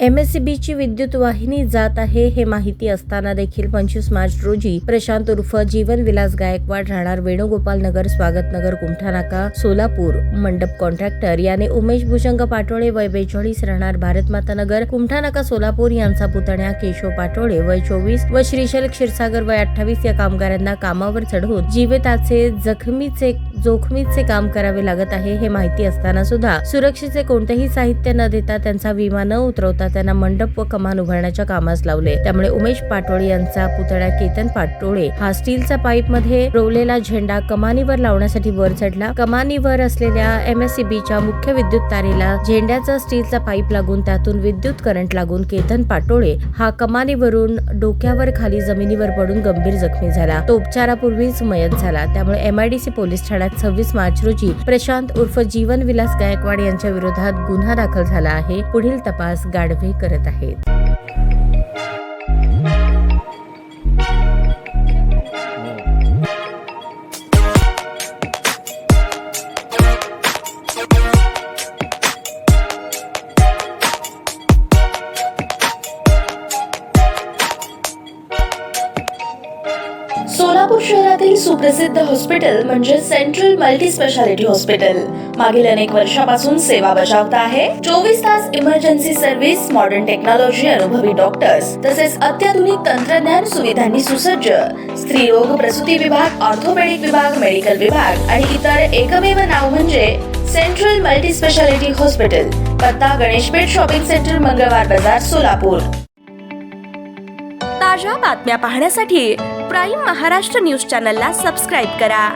MSCBची विद्युत वाहिनी जात आहे हे माहिती असताना देखील 25 मार्च रोजी प्रशांत उर्फ जीवन विलास गायकवाड राहणार वेणुगोपाल नगर, स्वागत नगर, कुमठा नाका, सोलापूर मंडप कॉन्ट्रॅक्टर याने उमेश भुजंग पाटोळे वय 42 राहणार भारत माता नगर, कुमठा नाका, सोलापूर यांचा पुतण्या केशव पाटोळे वय 24 व श्रीशैल क्षीरसागर वय 28 या कामगारांना कामावर चढवून जीविताचे जोखमीचे काम करावे लागत आहे हे माहिती असताना सुद्धा सुरक्षेचे कोणतेही साहित्य न देता त्यांचा विमा न उतरवता त्यांना मंडप व कमान उभारण्याच्या कामास लावले। त्यामुळे उमेश पाटोळे यांचा पुतळा केतन पाटोळे हा स्टीलचा पाईप मध्ये रोवलेला झेंडा कमानीवर लावण्यासाठी वर चढला। कमानीवर असलेल्या MSCBच्या मुख्य विद्युत तारेला झेंड्याचा स्टीलचा पाईप लागून त्यातून विद्युत करंट लागून केतन पाटोळे हा कमानीवरून डोक्यावर खाली जमिनीवर पडून गंभीर जखमी झाला। तो उपचारापूर्वीच मयत झाला। त्यामुळे MIDC पोलीस ठाण्यात 26 मार्च रोजी प्रशांत उर्फ जीवन विलास गायकवाड यांच्या विरोधात गुन्हा दाखल झाला आहे। पुढील तपास गाढवे करत आहेत। सोलापूर शहरातील सुप्रसिद्ध हॉस्पिटल म्हणजे सेंट्रल मल्टी स्पेशालिटी हॉस्पिटल मागील अनेक वर्षापासून सेवा बजावत आहे। 24 तास इमर्जन्सी सर्व्हिस, मॉडर्न टेक्नॉलॉजी, अनुभवी डॉक्टर्स तसेच अत्याधुनिक तंत्रज्ञान सुविधांनी सुसज्ज स्त्रीरोग प्रसूती विभाग, ऑर्थोपेडिक विभाग, मेडिकल विभाग आणि इतर एकमेव नाव म्हणजे सेंट्रल मल्टी स्पेशालिटी हॉस्पिटल। पत्ता गणेशपेठ शॉपिंग सेंटर, मंगळवार बाजार, सोलापूर। ताज्या बातम्या पाहण्यासाठी प्राईम महाराष्ट्र न्यूज चॅनलला सबस्क्राईब करा।